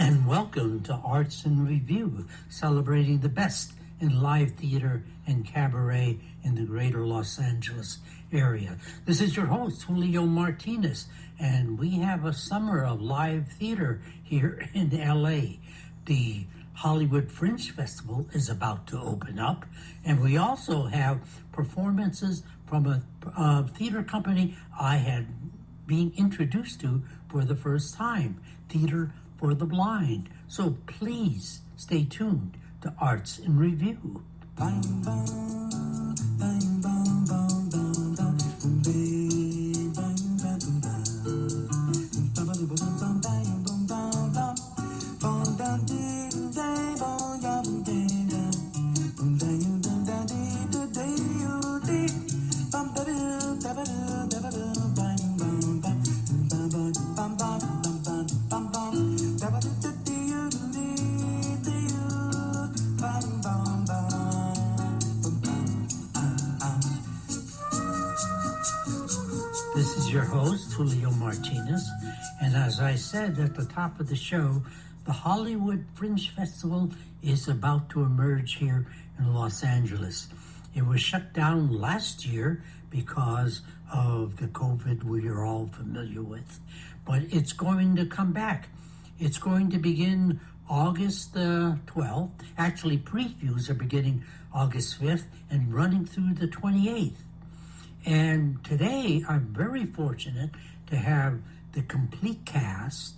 And welcome to Arts in Review, celebrating the best in live theater and cabaret in the greater Los Angeles area. This is your host, Julio Martinez, and we have a summer of live theater here in LA. The Hollywood Fringe Festival is about to open up, and we also have performances from a theater company I had been introduced to for the first time, Theater for the Blind. So please stay tuned to Arts in Review. This is your host, Julio Martinez, and as I said at the top of the show, the Hollywood Fringe Festival is about to emerge here in Los Angeles. It was shut down last year because of the COVID we are all familiar with, but it's going to come back. It's going to begin August 12th. Actually, previews are beginning August 5th and running through the 28th. And today, I'm very fortunate to have the complete cast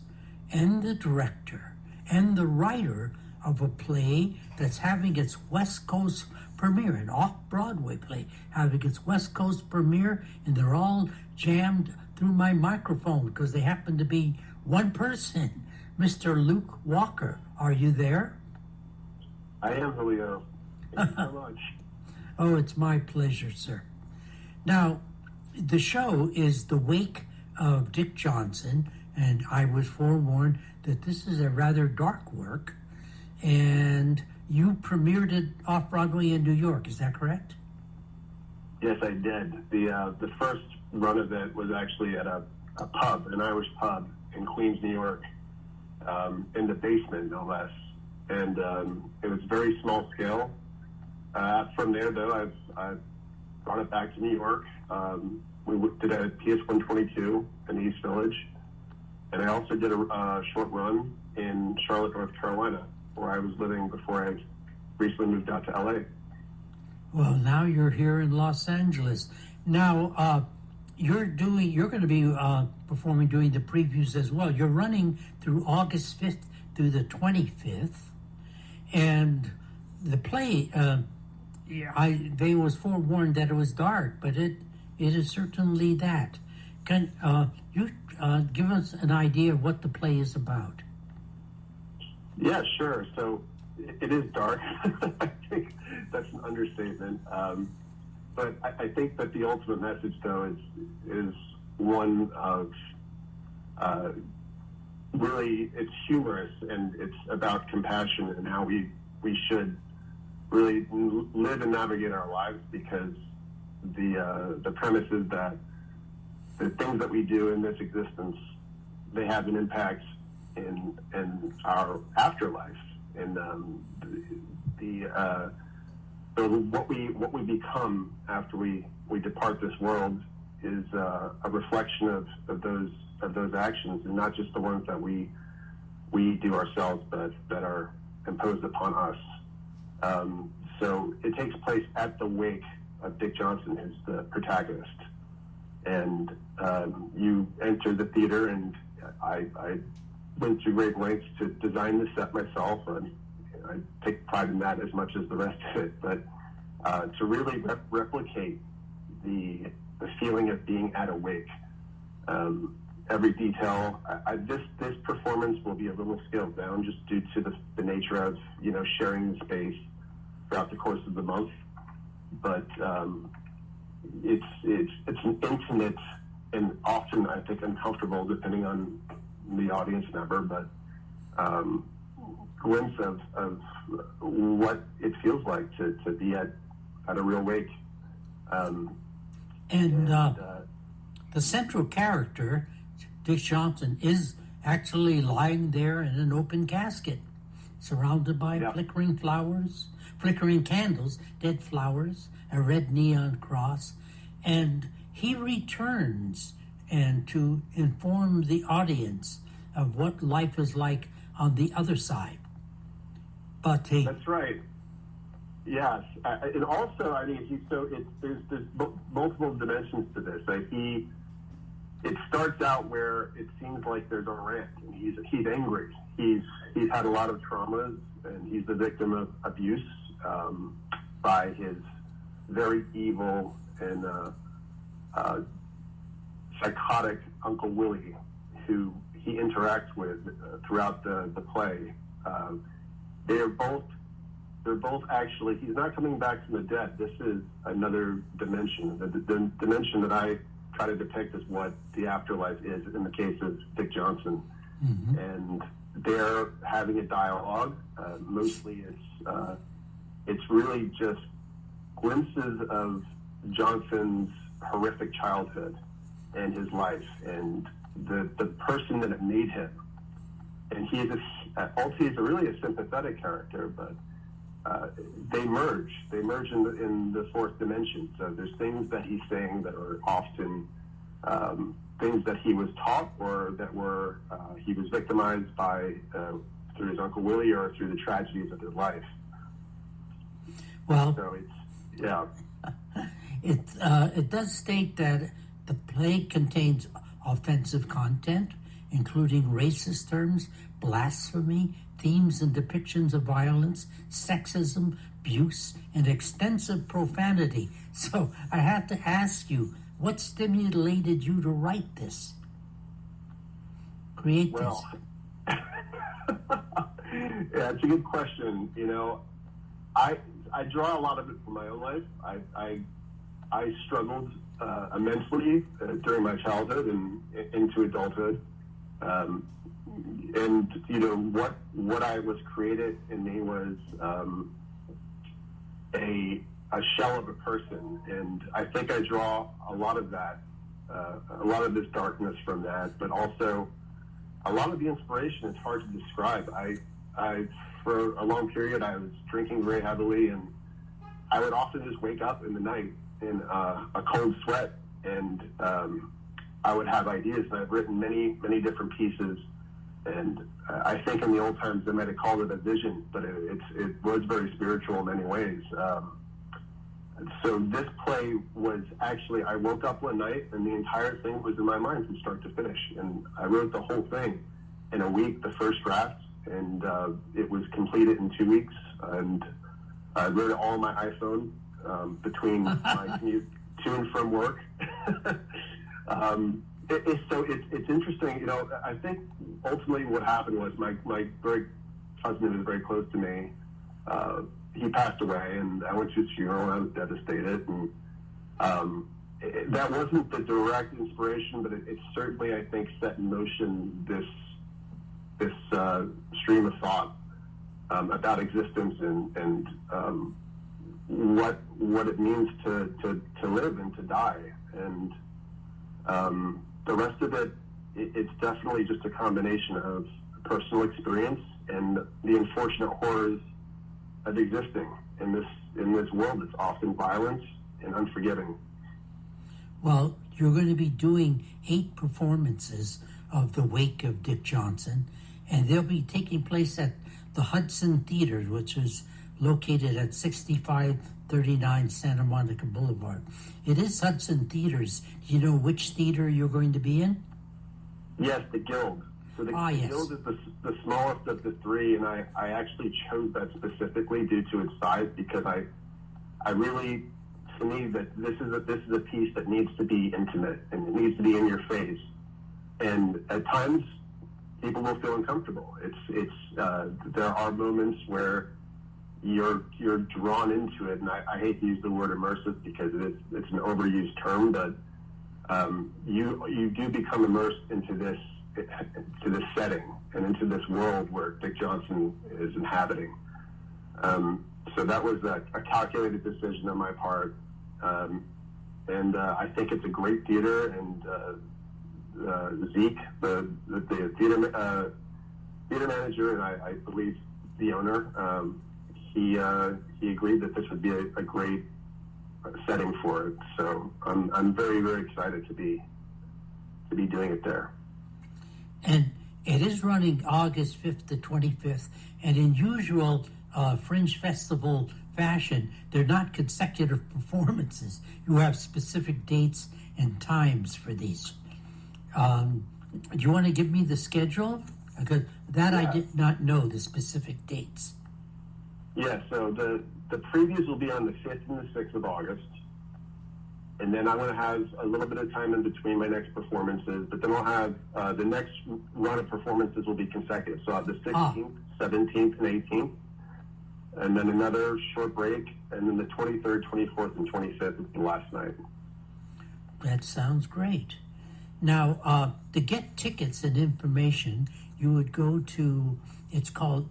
and the director and the writer of a play that's having its West Coast premiere, an off-Broadway play having its West Coast premiere, and they're all jammed through my microphone because they happen to be one person, Mr. Luke Walker. Are you there? I am, Julio. Thank you so much. Oh, it's my pleasure, sir. Now, the show is the wake of Dick Johnson, and I was forewarned that this is a rather dark work, and you premiered it off-Broadway in New York, is that correct? Yes, I did. The first run of it was actually at a pub, an Irish pub in Queens, New York, in the basement, no less. And it was very small scale. From there, though, I've brought it back to New York. We did a PS 122 in the East Village, and I also did a short run in Charlotte, North Carolina, where I was living before I recently moved out to LA. Well, now you're here in Los Angeles. Now, you're going to be performing, doing the previews as well. You're running through August 5th through the 25th, and the play, they was forewarned that it was dark, but it is certainly that. Can you give us an idea of what the play is about? Yeah, sure. So it is dark. I think that's an understatement. But I think that the ultimate message, though, is one of really, it's humorous, and it's about compassion and how we should really live and navigate our lives, because the premise is that the things that we do in this existence, they have an impact in our afterlife, and so what we become after we depart this world is a reflection of those actions, and not just the ones that we do ourselves, but that are imposed upon us. So it takes place at the wake of Dick Johnson, who's the protagonist. And you enter the theater, and I went to great lengths to design the set myself, and I take pride in that as much as the rest of it. But to really replicate the feeling of being at a wake, every detail. This performance will be a little scaled down just due to the nature of sharing the space throughout the course of the month. But it's an intimate and often, I think, uncomfortable, depending on the audience member, but glimpse of what it feels like to be at a real wake. The central character, Dick Johnson, is actually lying there in an open casket, surrounded by Yeah. flickering candles, dead flowers, a red neon cross, and he returns and to inform the audience of what life is like on the other side. But That's right. Yes, and also, I mean, there's multiple dimensions to this. Like it starts out where it seems like there's a rant, and he's angry. He's had a lot of traumas, and he's the victim of abuse by his very evil and psychotic Uncle Willie, who he interacts with throughout the play. They're both actually, he's not coming back from the dead. This is another dimension. The dimension that I try to depict is what the afterlife is in the case of Dick Johnson. mm-hmm. And they're having a dialogue. Mostly it's really just glimpses of Johnson's horrific childhood and his life and the person that it made him. And he's a really a sympathetic character, but they merge in the fourth dimension. So there's things that he's saying that are often things that he was taught or that were he was victimized by through his Uncle Willie or through the tragedies of his life. Well, so it's yeah. It does state that the play contains offensive content, including racist terms, blasphemy, themes and depictions of violence, sexism, abuse, and extensive profanity. So I have to ask you, what stimulated you to write this? Create this? Well, yeah, it's a good question. You know, I draw a lot of it from my own life. I struggled immensely during my childhood and into adulthood. And you know what I was created in me was a shell of a person, and I think I draw a lot of that, a lot of this darkness from that, but also a lot of the inspiration. It's hard to describe. I for a long period I was drinking very heavily, and I would often just wake up in the night in a cold sweat, and I would have ideas, and I've written many different pieces. And I think in the old times they might have called it a vision, but it was very spiritual in many ways. So this play was actually, I woke up one night and the entire thing was in my mind from start to finish. And I wrote the whole thing in a week, the first draft, and it was completed in 2 weeks. And I wrote it all on my iPhone between my commute to and from work. It's interesting, you know. I think ultimately what happened was my very husband is very close to me. He passed away, and I went to his funeral, and I was devastated. And that wasn't the direct inspiration, but it certainly, I think, set in motion this stream of thought about existence and what it means to live and to die. And the rest of it's definitely just a combination of personal experience and the unfortunate horrors of existing in this world that's often violent and unforgiving. Well, you're going to be doing 8 performances of The Wake of Dick Johnson, and they'll be taking place at the Hudson Theater, which is located at 6539 Santa Monica Boulevard. It is Hudson Theaters. Do you know which theater you're going to be in? Yes, the Guild. So the yes. Guild is the smallest of the 3, and I actually chose that specifically due to its size because I really, to me, that this is a piece that needs to be intimate and it needs to be in your face. And at times, people will feel uncomfortable. There are moments where you're drawn into it, and I hate to use the word immersive because it's an overused term, but you do become immersed into this setting and into this world where Dick Johnson is inhabiting. So that was a calculated decision on my part, and I think it's a great theater, and Zeke, the theater manager, and I believe the owner, he agreed that this would be a great setting for it. So I'm very, very excited to be doing it there. And it is running August 5th to 25th, and in usual Fringe Festival fashion, they're not consecutive performances. You have specific dates and times for these. Do you want to give me the schedule? Because that I did not know, the specific dates. Yeah, so the previews will be on the 5th and the 6th of August. And then I'm going to have a little bit of time in between my next performances, but then I'll have the next run of performances will be consecutive. So I'll have the 16th, 17th, and 18th, and then another short break, and then the 23rd, 24th, and 25th is the last night. That sounds great. Now, to get tickets and information, you would go to, it's called,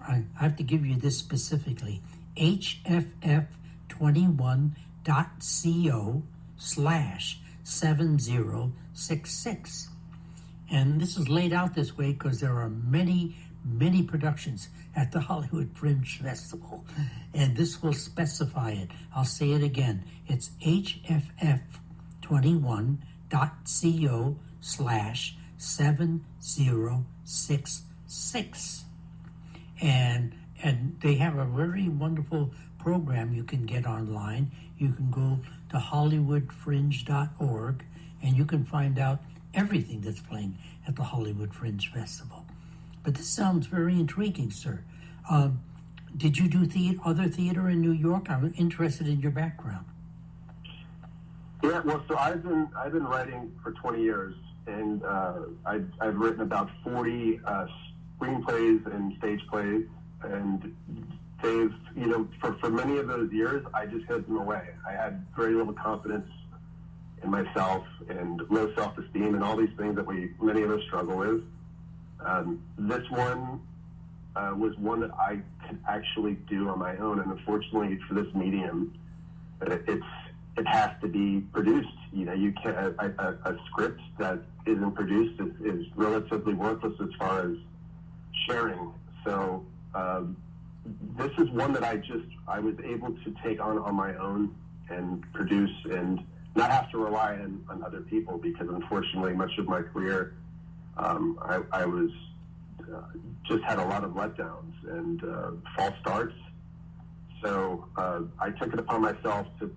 I have to give you this specifically, hff21.co/7066. And this is laid out this way because there are many, many productions at the Hollywood Fringe Festival. And this will specify it. I'll say it again. It's hff21.co/7066. And they have a very wonderful program you can get online. You can go to hollywoodfringe.org and you can find out everything that's playing at the Hollywood Fringe Festival. But this sounds very intriguing, sir. Did you do other theater in New York? I'm interested in your background. Yeah, well, so I've been writing for 20 years, and I've written about 40 screenplays and stage plays, and they've, for many of those years, I just hid them away. I had very little confidence in myself and low self-esteem and all these things that many of us struggle with. This one was one that I could actually do on my own, and unfortunately for this medium, it has to be produced. You can't, a script that isn't produced is relatively worthless as far as sharing. So this is one that I was able to take on my own and produce and not have to rely on other people, because unfortunately much of my career I was just had a lot of letdowns and false starts. So I took it upon myself to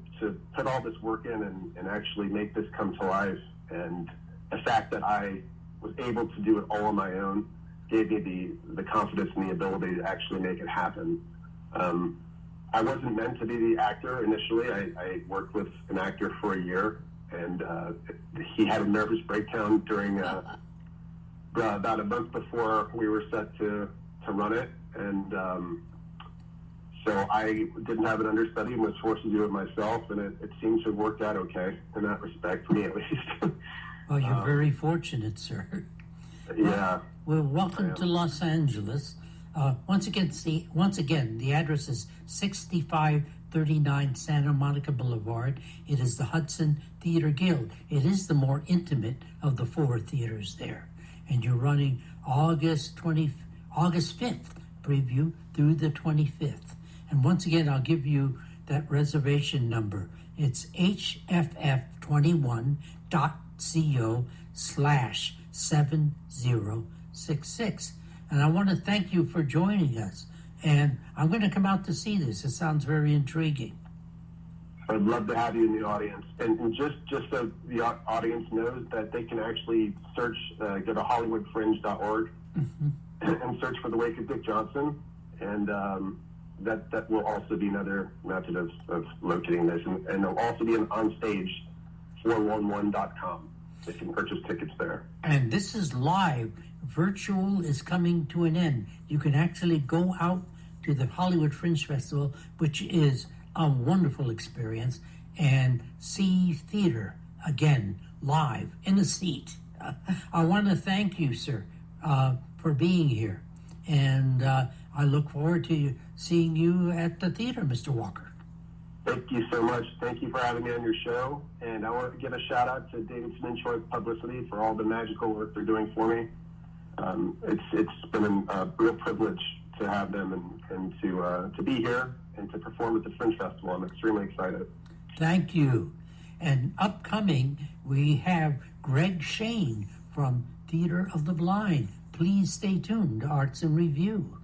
put all this work in and actually make this come to life. And the fact that I was able to do it all on my own gave me the confidence and the ability to actually make it happen. I wasn't meant to be the actor initially. I worked with an actor for a year, and he had a nervous breakdown during about a month before we were set to run it. And so I didn't have an understudy and was forced to do it myself, and it seems to have worked out okay in that respect, for me at least. Well, you're very fortunate, sir. Yeah. Well, welcome to Los Angeles. Once again, the address is 6539 Santa Monica Boulevard. It is the Hudson Theater Guild. It is the more intimate of the four theaters there. And you're running August 5th preview through the 25th. And once again, I'll give you that reservation number. It's hff21.co/7066. And I want to thank you for joining us. And I'm going to come out to see this. It sounds very intriguing. I'd love to have you in the audience. And just so the audience knows that they can actually search, go to hollywoodfringe.org and search for The Wake of Dick Johnson. And that will also be another method of locating this. And there'll also be an onstage 411.com. They can purchase tickets there. And this is live. Virtual is coming to an end. You can actually go out to the Hollywood Fringe Festival, which is a wonderful experience, and see theater again, live, in a seat. I want to thank you, sir, for being here. And I look forward to seeing you at the theater, Mr. Walker. Thank you so much. Thank you for having me on your show. And I want to give a shout out to Davidson and Choice Publicity for all the magical work they're doing for me. It's been a real privilege to have them and to be here and to perform at the Fringe Festival. I'm extremely excited. Thank you. And upcoming, we have Greg Shane from Theater of the Blind. Please stay tuned to Arts in Review.